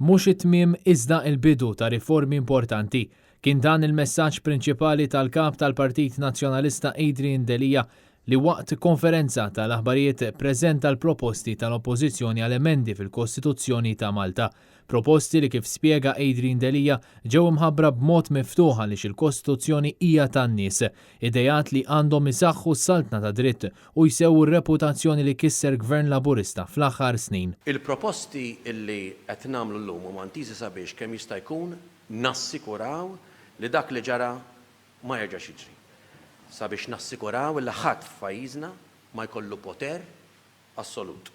Mhux it-tmiem iżda l-bidu ta' riformi importanti. Kien dan il-messaġġ prinċipali tal-kap tal-Partit Nazzjonalista Adrian Delija li waqt konferenza tal-aħbarijiet preżenta l-proposti tal-Oppożizzjoni għal emendi fil-Kostituzzjoni ta' Malta. Proposti li kif spjega Adrian Delija ġew imħabbra b'mod miftuħ għaliex il-Kostituzzjoni hija tan-nies, idejat li għandhom isaħħu s-saltna ta' dritt u jsewwu r-reputazzjoni li kisser Gvern Laburista fl-aħħar snin. Il-proposti illi qed nagħmlu llum huma ntisi sabiex kemm jista' jkun nassikuraw li dak li ġara ma jerġax jiġri. Sabiex nassikuraw li ħadd f'pajjiżna ma jkollu poter assolut.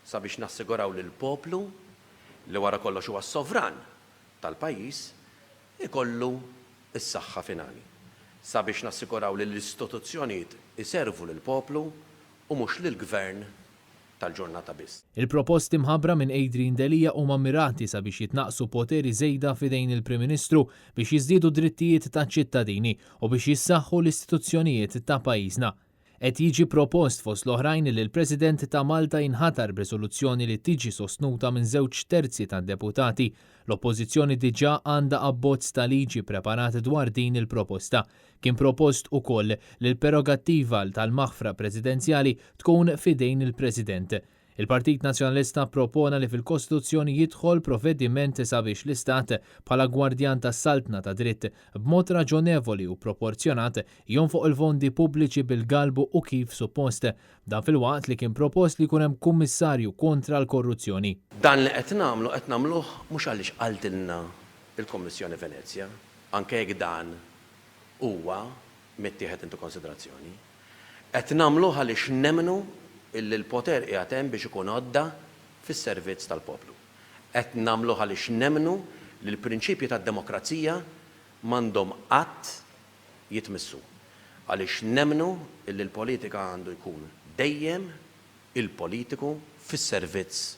Sabiex nassiguraw lil poplu li wara kollox huwa sovran tal-pajjiż ikollu s-saħħa finali. Sabiex nassikuraw li l-istituzzjonijiet iservu lil poplu u mhux lil gvern tal-ġurnata biss. Il-proposti mħabbra minn Adrian Delija huma mirati sabiex jitnaqsu poteri żejda f'idejn il-Prim Ministru biex jiżdiedu drittijiet taċ-ċittadini u biex jissaħħu l-istituzzjonijiet ta' pajjiżna. Qed jiġi propost fost l-oħrajn li l-President ta' Malta jinħatar b'risoluzzjoni li tiġi sostnuta minn 2/3 tad-deputati. L-Oppożizzjoni diġà għandha abbozz ta' liġi preparat dwar din il-proposta. Kien propost ukoll li l-prerogattiva tal-maħfra presidenzjali tkun fidejn il-President. Il-Partit Nazzjonalista propona li fil-Kostituzzjoni jidħol provvediment sabiex l-Istat bħala gwardjan tas-saltna ta' dritt b'mod raġonevoli u proporzjonat jonfoq il-fondi pubbliċi bil-galbu u kif suppost. Dan fil-waqt li kien propost li jkun hemm kummissarju kontra l-korruzzjoni. Dan li qed nagħmluh mhux għaliex qaltilna il-Kummissjoni Venezja, anke jekk dan huwa mittieħed intu konsiderazzjoni. Qed nagħmluh għaliex nemmnu illi l-poter qiegħed hemm biex ikun għodda fis-servizz tal-poplu. Qed nagħmluh għaliex nemmnu li l-prinċipji tad-demokrazija m'għandhom qatt jitmissu. Għaliex nemmnu illi l-politika għandu jkun dejjem il-politiku fis-servizz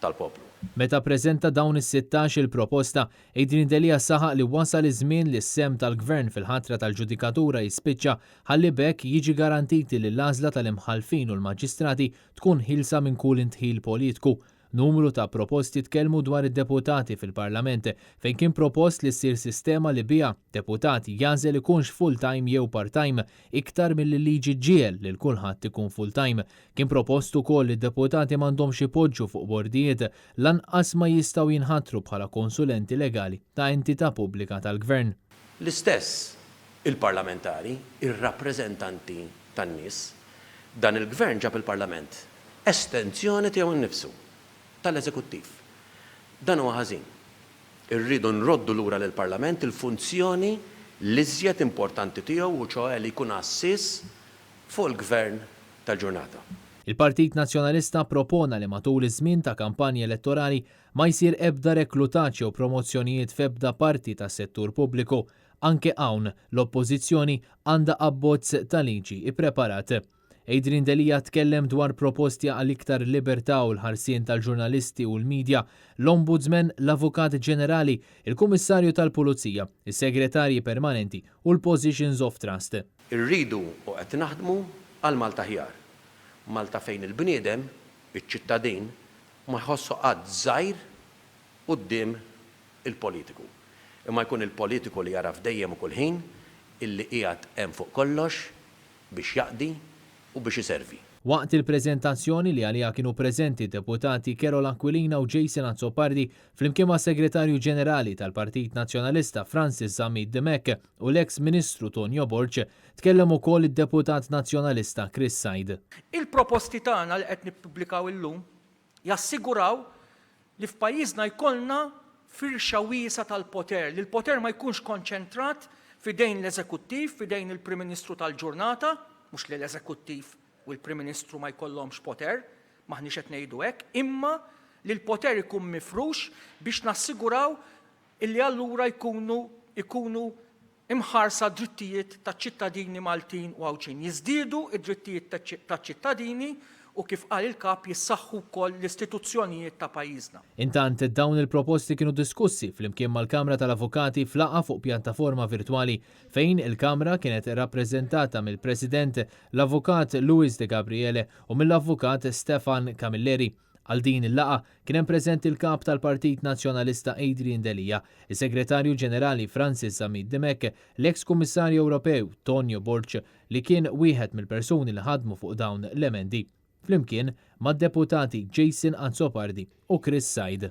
tal-poplu. Meta preżenta dawn is-16 il-proposta, Adrian Delija saħaq li wasal iż-żmien li s-sem tal-Gvern fil-ħatra tal-ġudikatura jispiċċa ħalli bekk jiġi garantiti li l-għażla tal-imħalfin u l-maġistrati tkun ħilsa minn kull intħil politiku. Numru ta' proposti tkellmu dwar id-deputati fil-Parlament fejn kien propost li ssir sistema li biha deputati jażel ikunx full-time jew part-time iktar mill-liġi ġiel li kulħadd ikun full-time. Kien propost ukoll li d-deputati m'għandhomx ipoġġu fuq bordijiet lanqas ma jistgħu jinħatru bħala konsulenti legali ta' entità pubblika tal-Gvern. L-istess il-parlamentari, ir-rappreżentanti tan-nies, dan il-Gvern ġab il-Parlament estensjoni tiegħu nnifsu tal-eżekuttiv. Dan huwa ħażin. Irridu nroddu lura lill-Parlament il-funzjoni l-iżjed importanti tiegħu u ċoħe li jkun assiss fuq il-Gvern tal-ġurnata. Il-Partit Nazzjonalista propona li matul iż-żmien ta' kampanji elettorali ma jsir ebda reklutaġġ jew promozzjonijiet f'ebda parti tas-settur pubbliku. Anke hawn l-Oppożizzjoni għandha abbozz ta' liġi ippreparat. Adrian Delija tkellem dwar proposti għal iktar libertà u l-ħarsien tal-ġurnalisti u l-medja, l-Ombudsman, l-Avukat Ġenerali, il-Kummissarju tal-Pulizija, is-Segretarji Permanenti u l-Positions of Trust. Irridu u qed naħdmu għal Malta ħjar. Malta fejn il-bniedem, iċ-ċittadin, ma jħossu qatt żgħir quddiem il-politiku. Imma jkun il-politiku li jaraf dejjem u kull ħin illi qiegħed hemm fuq kollox biex jaqdi u biex iservi. Waqt il-preżentazzjoni li għalija kienu preżenti deputati Carol Aquilina u Jason Azzopardi flimkien ma' Segretarju Ġenerali tal-Partit Nazzjonalista Francis Zamid Demek u l-eks Ministru Tonio Borġ tkellem ukoll id-Deputat Nazzjonalista Chris Said. Il-proposti tagħna li qed nippubblikaw illum jassiguraw li f'pajjiżna jkollna firxa wiesa tal-poter, li l-poter ma jkunx konċentrat fidejn l-Eżekuttiv, fidejn il-Prim Ministru tal-ġurnata, mhux li l-Eżekuttiv u l-Prim Ministru ma jkollhomx poter, maħniex qed ngħidu hekk, imma li l-poter ikun mifrux biex nassiguraw illi allura jkunu imħarsa drittijiet taċ-ċittadini Maltin u Għawġin. Jiżdiedu id-drittijiet taċ-ċittadini u kif qal il-kap jissaħħu wkoll l-istituzzjonijiet ta' pajjiżna. Intant dawn il-proposti kienu diskussi flimkien mal-Kamra tal-Avukati f'laqgħa fuq pjattaforma virtwali fejn il-Kamra kienet rappreżentata mill-President l-Avukat Luis De Gabriele u mill-Avukat Stefan Camilleri. Għal din il-laqa kien hemm preżenti il-kap tal-Partit Nazzjonalista Adrian Delia, is-Segretarju Ġenerali Francis Zamid Demek, l-eks Kummissarju Ewropew Tonio Borch li kien wieħed mill-persuni li ħadmu fuq dawn l-emendi, flimkien mad-deputati Jason Azzopardi u Chris Said.